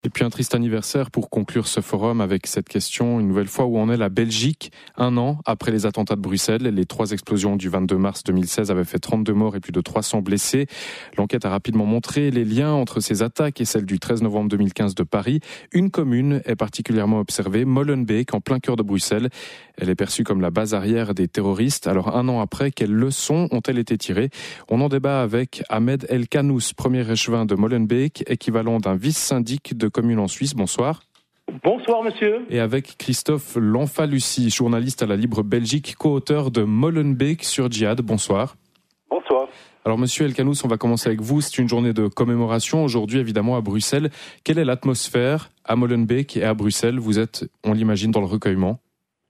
Et puis un triste anniversaire pour conclure ce forum avec cette question, une nouvelle fois, où en est la Belgique, 1 an après les attentats de Bruxelles. Les 3 explosions du 22 mars 2016 avaient fait 32 morts et plus de 300 blessés. L'enquête a rapidement montré les liens entre ces attaques et celles du 13 novembre 2015 de Paris. Une commune est particulièrement observée, Molenbeek, en plein cœur de Bruxelles. Elle est perçue comme la base arrière des terroristes. Alors 1 an après, quelles leçons ont-elles été tirées? On en débat avec Ahmed El Kanous, premier échevin de Molenbeek, équivalent d'un vice-syndic de commune en Suisse. Bonsoir. Bonsoir monsieur. Et avec Christophe Lanfalussy, journaliste à la Libre Belgique, co-auteur de Molenbeek sur Djihad. Bonsoir. Bonsoir. Alors monsieur El Kanous, on va commencer avec vous. C'est une journée de commémoration aujourd'hui évidemment à Bruxelles. Quelle est l'atmosphère à Molenbeek et à Bruxelles? Vous êtes, on l'imagine, dans le recueillement.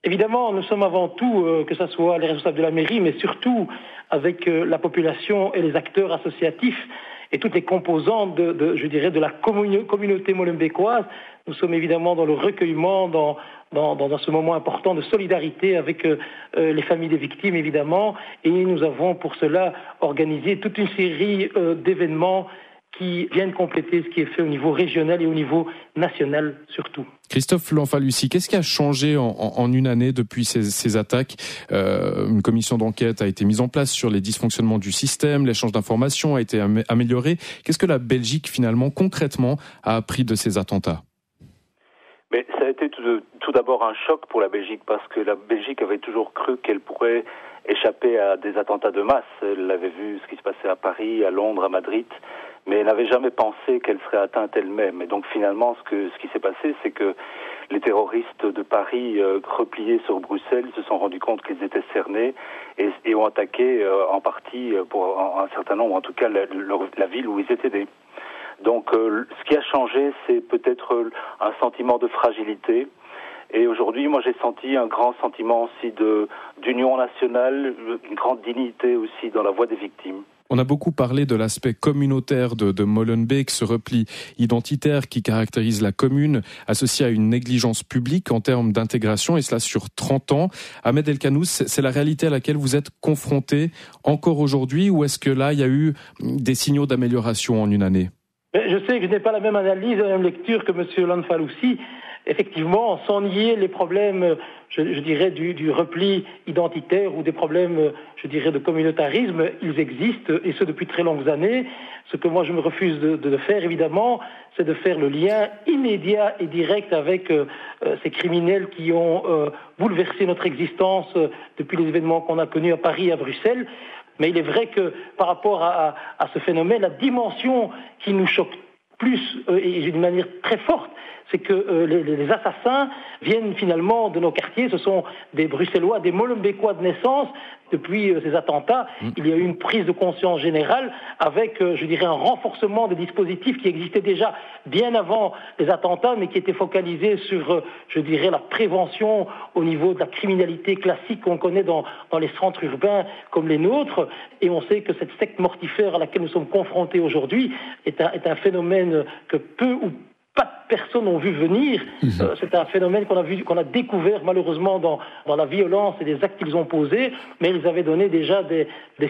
Évidemment, nous sommes avant tout, que ce soit les responsables de la mairie, mais surtout avec la population et les acteurs associatifs et toutes les composantes de la communauté molenbeekoise. Nous sommes évidemment dans le recueillement, dans ce moment important de solidarité avec les familles des victimes, évidemment. Et nous avons pour cela organisé toute une série d'événements qui viennent compléter ce qui est fait au niveau régional et au niveau national surtout. Christophe Lanfalussy, qu'est-ce qui a changé en une année depuis ces attaques? Une commission d'enquête a été mise en place sur les dysfonctionnements du système, l'échange d'informations a été amélioré. Qu'est-ce que la Belgique, finalement, concrètement, a appris de ces attentats? Mais ça a été tout d'abord un choc pour la Belgique, parce que la Belgique avait toujours cru qu'elle pourrait échapper à des attentats de masse. Elle avait vu ce qui se passait à Paris, à Londres, à Madrid, mais elle n'avait jamais pensé qu'elle serait atteinte elle-même. Et donc finalement, ce qui s'est passé, c'est que les terroristes de Paris repliés sur Bruxelles se sont rendus compte qu'ils étaient cernés et ont attaqué en partie, pour un certain nombre, en tout cas la ville où ils étaient nés. Donc ce qui a changé, c'est peut-être un sentiment de fragilité. Et aujourd'hui, moi, j'ai senti un grand sentiment aussi d'union nationale, une grande dignité aussi dans la voix des victimes. On a beaucoup parlé de l'aspect communautaire de Molenbeek, ce repli identitaire qui caractérise la commune, associé à une négligence publique en termes d'intégration, et cela sur 30 ans. Ahmed El Kanous, c'est la réalité à laquelle vous êtes confronté encore aujourd'hui, ou est-ce que là, il y a eu des signaux d'amélioration en une année? Je sais que je n'ai pas la même analyse, la même lecture que M. Lanfalussy. Effectivement, sans nier les problèmes, je dirais, du repli identitaire ou des problèmes, je dirais, de communautarisme, ils existent, et ce depuis très longues années. Ce que moi je me refuse de faire, évidemment, c'est de faire le lien immédiat et direct avec ces criminels qui ont bouleversé notre existence depuis les événements qu'on a connus à Paris et à Bruxelles. Mais il est vrai que par rapport à ce phénomène, la dimension qui nous choque plus et d'une manière très forte, c'est que les assassins viennent finalement de nos quartiers. Ce sont des Bruxellois, des Molenbeekois de naissance. Depuis ces attentats, il y a eu une prise de conscience générale avec, je dirais, un renforcement des dispositifs qui existaient déjà bien avant les attentats, mais qui étaient focalisés sur, je dirais, la prévention au niveau de la criminalité classique qu'on connaît dans les centres urbains comme les nôtres. Et on sait que cette secte mortifère à laquelle nous sommes confrontés aujourd'hui est un phénomène que peu ou pas de personnes n'ont vu venir. C'est un phénomène qu'on a découvert malheureusement dans la violence et les actes qu'ils ont posés, mais ils avaient donné déjà des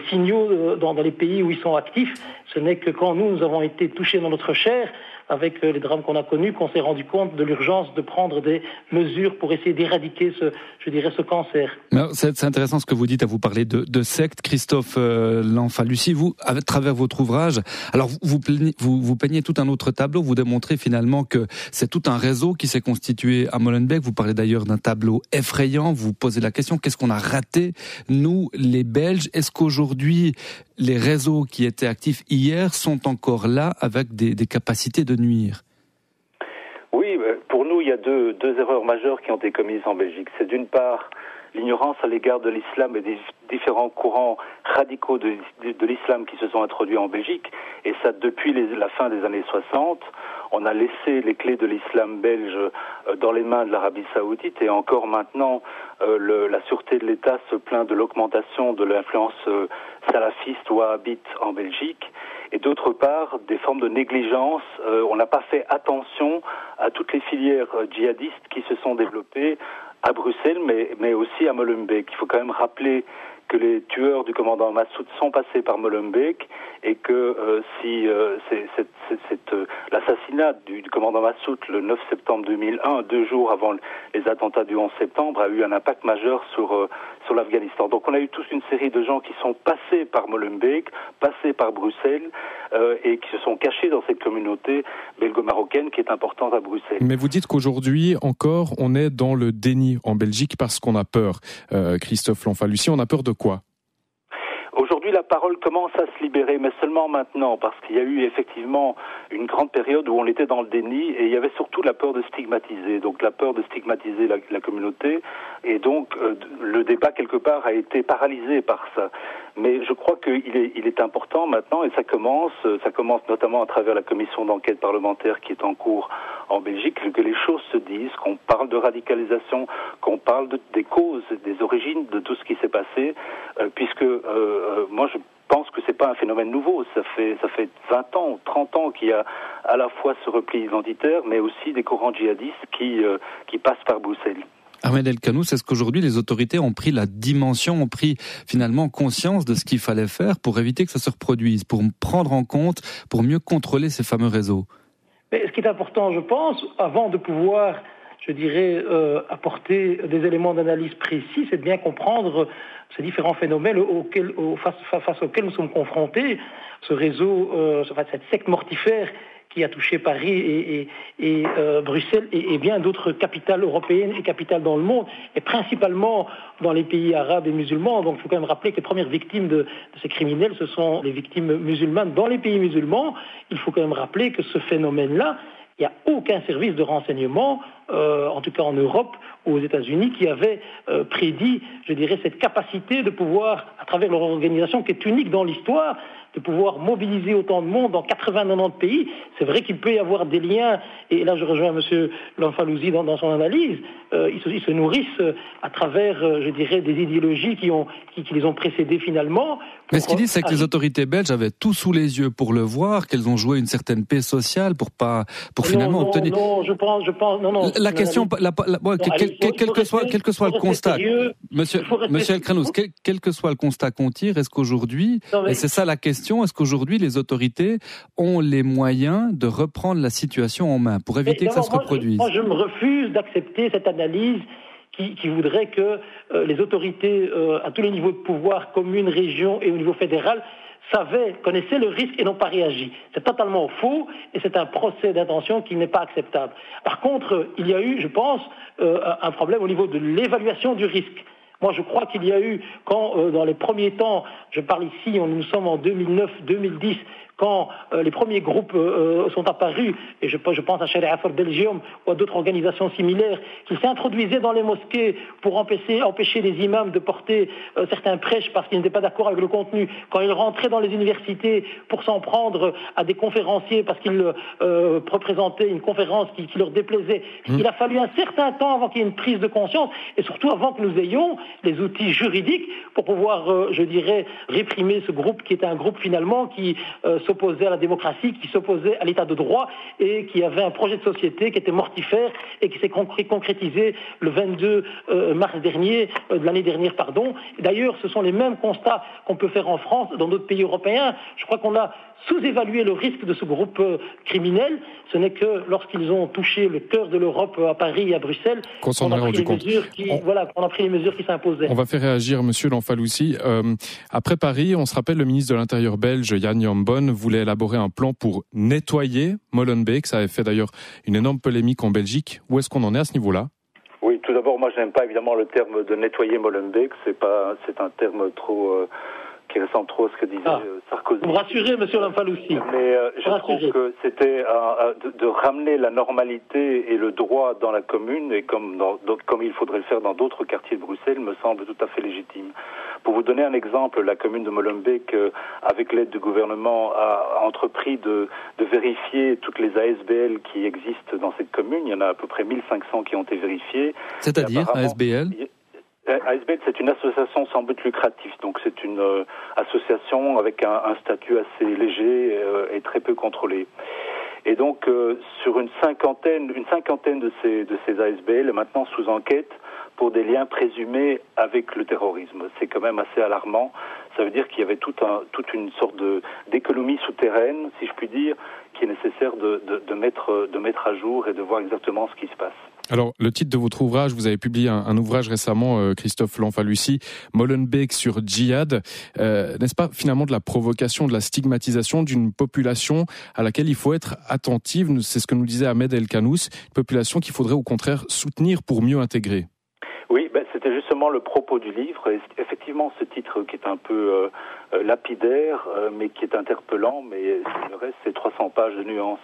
signaux dans les pays où ils sont actifs. Ce n'est que quand nous avons été touchés dans notre chair, avec les drames qu'on a connus, qu'on s'est rendu compte de l'urgence de prendre des mesures pour essayer d'éradiquer ce cancer. C'est intéressant ce que vous dites, à vous parler de secte. Christophe Lanfalussy, vous, à travers votre ouvrage, alors vous peignez tout un autre tableau, vous démontrez finalement que c'est tout un réseau qui s'est constitué à Molenbeek. Vous parlez d'ailleurs d'un tableau effrayant, vous posez la question, qu'est-ce qu'on a raté, nous, les Belges? Est-ce qu'aujourd'hui, les réseaux qui étaient actifs hier sont encore là avec des capacités de nuire? Oui, pour nous, il y a deux erreurs majeures qui ont été commises en Belgique. C'est d'une part l'ignorance à l'égard de l'islam et des différents courants radicaux de l'islam qui se sont introduits en Belgique. Et ça, depuis la fin des années 60, on a laissé les clés de l'islam belge dans les mains de l'Arabie Saoudite. Et encore maintenant, la sûreté de l'État se plaint de l'augmentation de l'influence salafiste wahhabite en Belgique. Et d'autre part, des formes de négligence. On n'a pas fait attention à toutes les filières djihadistes qui se sont développées à Bruxelles, mais aussi à Molenbeek. Il faut quand même rappeler que les tueurs du commandant Massoud sont passés par Molenbeek et que si l'assassinat du commandant Massoud le 9 septembre 2001, 2 jours avant les attentats du 11 septembre, a eu un impact majeur sur l'Afghanistan. Donc on a eu tous une série de gens qui sont passés par Molenbeek, passés par Bruxelles et qui se sont cachés dans cette communauté belgo-marocaine qui est importante à Bruxelles. Mais vous dites qu'aujourd'hui encore on est dans le déni en Belgique parce qu'on a peur. Christophe Lanfalussy, on a peur de quoi ? Aujourd'hui, la parole commence à se libérer, mais seulement maintenant, parce qu'il y a eu effectivement une grande période où on était dans le déni et il y avait surtout la peur de stigmatiser, donc la peur de stigmatiser la communauté, et donc le débat quelque part a été paralysé par ça. Mais je crois qu'il est important maintenant, et ça commence notamment à travers la commission d'enquête parlementaire qui est en cours en Belgique, que les choses se disent, qu'on parle de radicalisation, qu'on parle des causes, des origines de tout ce qui s'est passé, puisque moi je pense que c'est pas un phénomène nouveau, ça fait 20 ans, 30 ans qu'il y a à la fois ce repli identitaire, mais aussi des courants djihadistes qui passent par Bruxelles. Ahmed El Kanous, est-ce qu'aujourd'hui les autorités ont pris la dimension, ont pris finalement conscience de ce qu'il fallait faire pour éviter que ça se reproduise, pour prendre en compte, pour mieux contrôler ces fameux réseaux ? Mais ce qui est important, je pense, avant de pouvoir, je dirais, apporter des éléments d'analyse précis, c'est de bien comprendre ces différents phénomènes face auxquels nous sommes confrontés. Ce réseau, cette secte mortifère qui a touché Paris et Bruxelles et bien d'autres capitales européennes et capitales dans le monde, et principalement dans les pays arabes et musulmans. Donc il faut quand même rappeler que les premières victimes de ces criminels, ce sont les victimes musulmanes dans les pays musulmans. Il faut quand même rappeler que ce phénomène-là, il n'y a aucun service de renseignement, en tout cas en Europe ou aux États-Unis, qui avait prédit, je dirais, cette capacité de pouvoir, à travers leur organisation qui est unique dans l'histoire, de pouvoir mobiliser autant de monde dans 80-90 pays. C'est vrai qu'il peut y avoir des liens, et là je rejoins M. Lanfalussy dans son analyse, ils se nourrissent à travers, je dirais, des idéologies qui les ont précédés finalement. Mais ce qu'ils disent, c'est que les autorités belges avaient tout sous les yeux pour le voir, qu'elles ont joué une certaine paix sociale pour finalement obtenir... Non, je pense, non. La question, quel que soit le constat, Monsieur El Kanous, quel que soit le constat qu'on tire, est-ce qu'aujourd'hui, et c'est ça la question, est-ce qu'aujourd'hui les autorités ont les moyens de reprendre la situation en main pour éviter que ça se reproduise ? Moi, je me refuse d'accepter cette analyse qui voudrait que les autorités à tous les niveaux de pouvoir, communes, régions et au niveau fédéral, connaissaient le risque et n'ont pas réagi. C'est totalement faux et c'est un procès d'intention qui n'est pas acceptable. Par contre, il y a eu, je pense, un problème au niveau de l'évaluation du risque. Moi, je crois qu'il y a eu, quand dans les premiers temps, je parle ici, nous sommes en 2009-2010, quand les premiers groupes sont apparus, et je pense à Sharia for Belgium ou à d'autres organisations similaires, qui s'introduisaient dans les mosquées pour empêcher les imams de porter certains prêches parce qu'ils n'étaient pas d'accord avec le contenu, quand ils rentraient dans les universités pour s'en prendre à des conférenciers parce qu'ils représentaient une conférence qui leur déplaisait. Il a fallu un certain temps avant qu'il y ait une prise de conscience, et surtout avant que nous ayons les outils juridiques pour pouvoir, je dirais, réprimer ce groupe qui est un groupe finalement qui s'opposait à la démocratie, qui s'opposait à l'état de droit et qui avait un projet de société qui était mortifère et qui s'est concrétisé le 22 mars dernier, de l'année dernière, pardon. D'ailleurs, ce sont les mêmes constats qu'on peut faire en France, dans d'autres pays européens. Je crois qu'on a sous-évalué le risque de ce groupe criminel. Ce n'est que lorsqu'ils ont touché le cœur de l'Europe à Paris et à Bruxelles qu'on a pris les mesures qui s'imposaient. On va faire réagir Monsieur Lanfalussy. Après Paris, on se rappelle, le ministre de l'Intérieur belge, Jan Jan Bon, voulait élaborer un plan pour nettoyer Molenbeek. Ça avait fait d'ailleurs une énorme polémique en Belgique. Où est-ce qu'on en est à ce niveau-là ? Oui, tout d'abord, moi, je n'aime pas évidemment le terme de nettoyer Molenbeek. C'est un terme qui ressemble trop à ce que disait Sarkozy. Vous me rassurez, Monsieur Lanfalussy. Mais je trouve que c'était de ramener la normalité et le droit dans la commune, et comme il faudrait le faire dans d'autres quartiers de Bruxelles, me semble tout à fait légitime. Pour vous donner un exemple, la commune de Molenbeek, avec l'aide du gouvernement, a entrepris de vérifier toutes les ASBL qui existent dans cette commune. Il y en a à peu près 1500 qui ont été vérifiées. C'est-à-dire ASBL ? ASBL, c'est une association sans but lucratif, donc c'est une association avec un statut assez léger et très peu contrôlé. Et donc sur une cinquantaine de ces ASBL est maintenant sous enquête pour des liens présumés avec le terrorisme. C'est quand même assez alarmant. Ça veut dire qu'il y avait toute une sorte d'économie souterraine, si je puis dire, qui est nécessaire de mettre à jour et de voir exactement ce qui se passe. Alors, le titre de votre ouvrage, vous avez publié un ouvrage récemment, Christophe Lanfalussy, Molenbeek sur djihad. N'est-ce pas finalement de la provocation, de la stigmatisation d'une population à laquelle il faut être attentive? C'est ce que nous disait Ahmed El Kanous, une population qu'il faudrait au contraire soutenir pour mieux intégrer. Oui, c'était justement le propos du livre. Et effectivement, ce titre qui est un peu lapidaire, mais qui est interpellant, mais le reste, c'est 300 pages de nuances.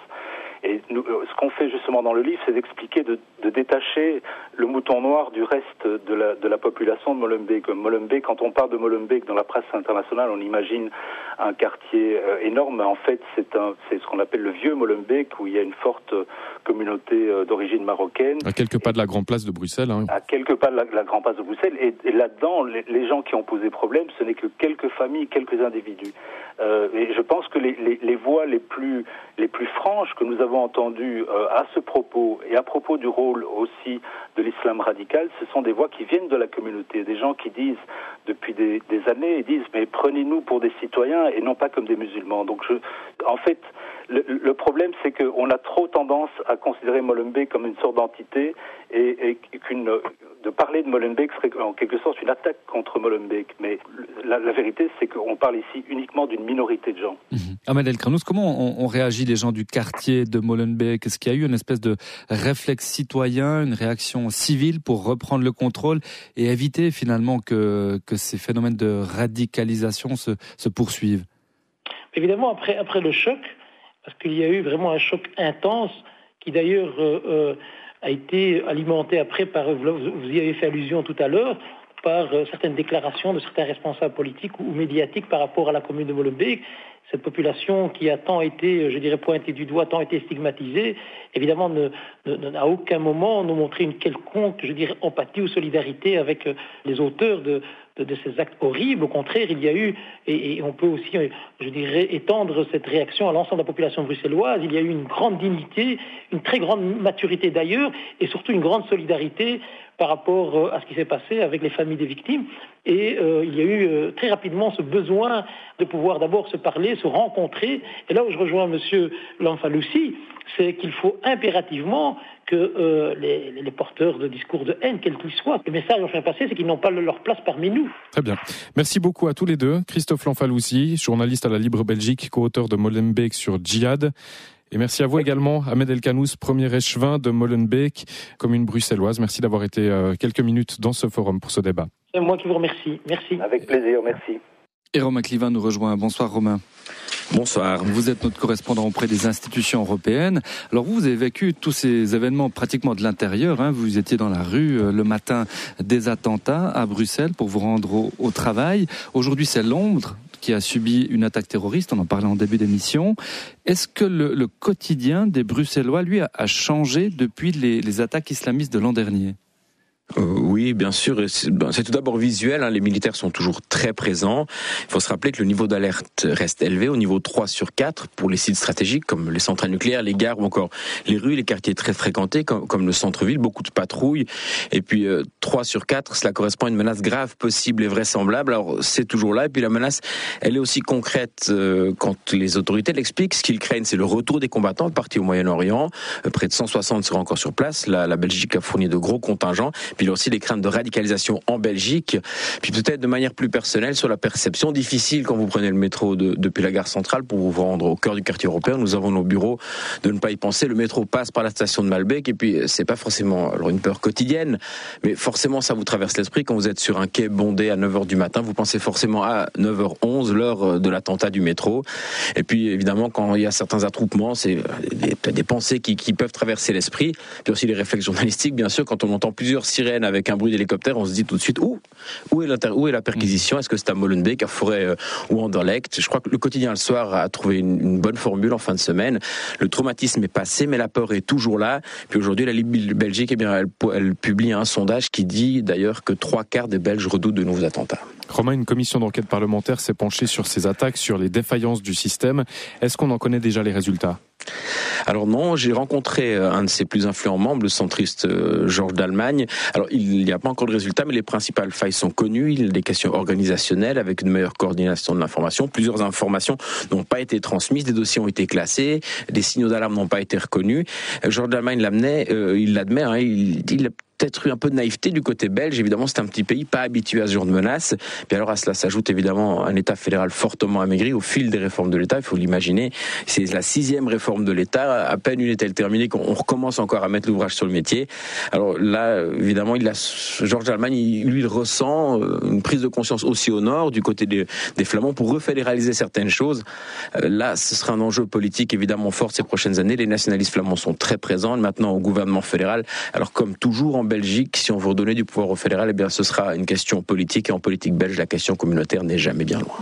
Et nous, ce qu'on fait justement dans le livre, c'est d'expliquer, de détacher le mouton noir du reste de la population de Molenbeek. Molenbeek, quand on parle de Molenbeek dans la presse internationale, on imagine un quartier énorme. En fait, c'est ce qu'on appelle le vieux Molenbeek, où il y a une forte communauté d'origine marocaine. À quelques pas de la Grande Place de Bruxelles. Hein. À quelques pas de la Grande Place de Bruxelles. Et là-dedans, les gens qui ont posé problème, ce n'est que quelques familles, quelques individus. Et je pense que les voix les plus franches que nous avons entendues à ce propos et à propos du rôle aussi de l'islam radical, ce sont des voix qui viennent de la communauté, des gens qui disent depuis des années, ils disent mais prenez-nous pour des citoyens et non pas comme des musulmans. Donc en fait, le problème c'est qu'on a trop tendance à considérer Molenbeek comme une sorte d'entité et de parler de Molenbeek serait en quelque sorte une attaque contre Molenbeek. Mais la vérité, c'est qu'on parle ici uniquement d'une minorité de gens. Ahmed El Kanous, comment on réagit les gens du quartier de Molenbeek? Est-ce qu'il y a eu une espèce de réflexe citoyen, une réaction civile pour reprendre le contrôle et éviter finalement que ces phénomènes de radicalisation se poursuivent? Évidemment, après le choc, parce qu'il y a eu vraiment un choc intense qui d'ailleurs a été alimenté après par, vous y avez fait allusion tout à l'heure, par certaines déclarations de certains responsables politiques ou médiatiques par rapport à la commune de Molenbeek. Cette population qui a tant été, je dirais, pointée du doigt, tant été stigmatisée, évidemment n'a à aucun moment nous montré une quelconque, je dirais, empathie ou solidarité avec les auteurs de ces actes horribles. Au contraire, il y a eu, et on peut aussi, je dirais, étendre cette réaction à l'ensemble de la population bruxelloise, il y a eu une grande dignité, une très grande maturité d'ailleurs, et surtout une grande solidarité par rapport à ce qui s'est passé avec les familles des victimes. Et il y a eu très rapidement ce besoin de pouvoir d'abord se parler, se rencontrer. Et là où je rejoins M. Lanfalussy, c'est qu'il faut impérativement que les porteurs de discours de haine, quels qu'ils soient, le message à faire passer, c'est qu'ils n'ont pas leur place parmi nous. Très bien. Merci beaucoup à tous les deux. Christophe Lanfalussy, journaliste à la Libre Belgique, co-auteur de Molenbeek sur djihad. Et merci à vous également, Ahmed El Kanous, premier échevin de Molenbeek, commune bruxelloise. Merci d'avoir été quelques minutes dans ce forum pour ce débat. C'est moi qui vous remercie. Merci. Avec plaisir, merci. Et Romain Clivin nous rejoint. Bonsoir Romain. Bonsoir. Vous êtes notre correspondant auprès des institutions européennes. Alors vous avez vécu tous ces événements pratiquement de l'intérieur. Vous étiez dans la rue le matin des attentats à Bruxelles pour vous rendre au travail. Aujourd'hui c'est Londres qui a subi une attaque terroriste, on en parlait en début d'émission. Est-ce que le quotidien des Bruxellois, lui, a changé depuis les attaques islamistes de l'an dernier ? Oui, bien sûr. C'est tout d'abord visuel. Les militaires sont toujours très présents. Il faut se rappeler que le niveau d'alerte reste élevé, au niveau 3 sur 4 pour les sites stratégiques comme les centrales nucléaires, les gares ou encore les rues, les quartiers très fréquentés comme le centre-ville, beaucoup de patrouilles. Et puis 3 sur 4, cela correspond à une menace grave, possible et vraisemblable. Alors c'est toujours là. Et puis la menace, elle est aussi concrète quand les autorités l'expliquent. Ce qu'ils craignent, c'est le retour des combattants partis au Moyen-Orient. Près de 160 seraient encore sur place. La Belgique a fourni de gros contingents. Puis il y a aussi les craintes de radicalisation en Belgique. Puis peut-être de manière plus personnelle sur la perception difficile quand vous prenez le métro depuis la gare centrale pour vous rendre au cœur du quartier européen. Nous avons nos bureaux de ne pas y penser. Le métro passe par la station de Malbec et puis c'est pas forcément une peur quotidienne, mais forcément ça vous traverse l'esprit quand vous êtes sur un quai bondé à 9h du matin. Vous pensez forcément à 9h11, l'heure de l'attentat du métro. Et puis évidemment quand il y a certains attroupements, c'est des pensées qui peuvent traverser l'esprit. Puis aussi les réflexes journalistiques, bien sûr, quand on entend plusieurs sirènes avec un bruit d'hélicoptère, on se dit tout de suite où est la perquisition? Est-ce que c'est à Molenbeek, à Forêt ou à Anderlecht? Je crois que le quotidien le soir a trouvé une bonne formule en fin de semaine. Le traumatisme est passé, mais la peur est toujours là. Puis aujourd'hui, la Libre Belgique, elle publie un sondage qui dit d'ailleurs que 3/4 des Belges redoutent de nouveaux attentats. Romain, une commission d'enquête parlementaire s'est penchée sur ces attaques, sur les défaillances du système. Est-ce qu'on en connaît déjà les résultats ? Alors non, j'ai rencontré un de ses plus influents membres, le centriste Georges d'Allemagne. Alors il n'y a pas encore de résultats, mais les principales failles sont connues. Il y a des questions organisationnelles avec une meilleure coordination de l'information. Plusieurs informations n'ont pas été transmises, des dossiers ont été classés, des signaux d'alarme n'ont pas été reconnus. Georges d'Allemagne l'admet, il a peut-être eu un peu de naïveté du côté belge. Évidemment, c'est un petit pays pas habitué à ce genre de menaces. Puis alors à cela s'ajoute évidemment un État fédéral fortement amaigri au fil des réformes de l'État. Il faut l'imaginer. C'est la 6e réforme de l'État. À peine une est-elle terminée qu'on recommence encore à mettre l'ouvrage sur le métier. Alors là, évidemment, Georges d'Allemagne, il ressent une prise de conscience aussi au nord, du côté des Flamands, pour refédéraliser certaines choses. Là, ce sera un enjeu politique évidemment fort ces prochaines années. Les nationalistes flamands sont très présents maintenant au gouvernement fédéral. Alors comme toujours en Belgique, si on veut redonner du pouvoir au fédéral, eh bien ce sera une question politique, et en politique belge, la question communautaire n'est jamais bien loin.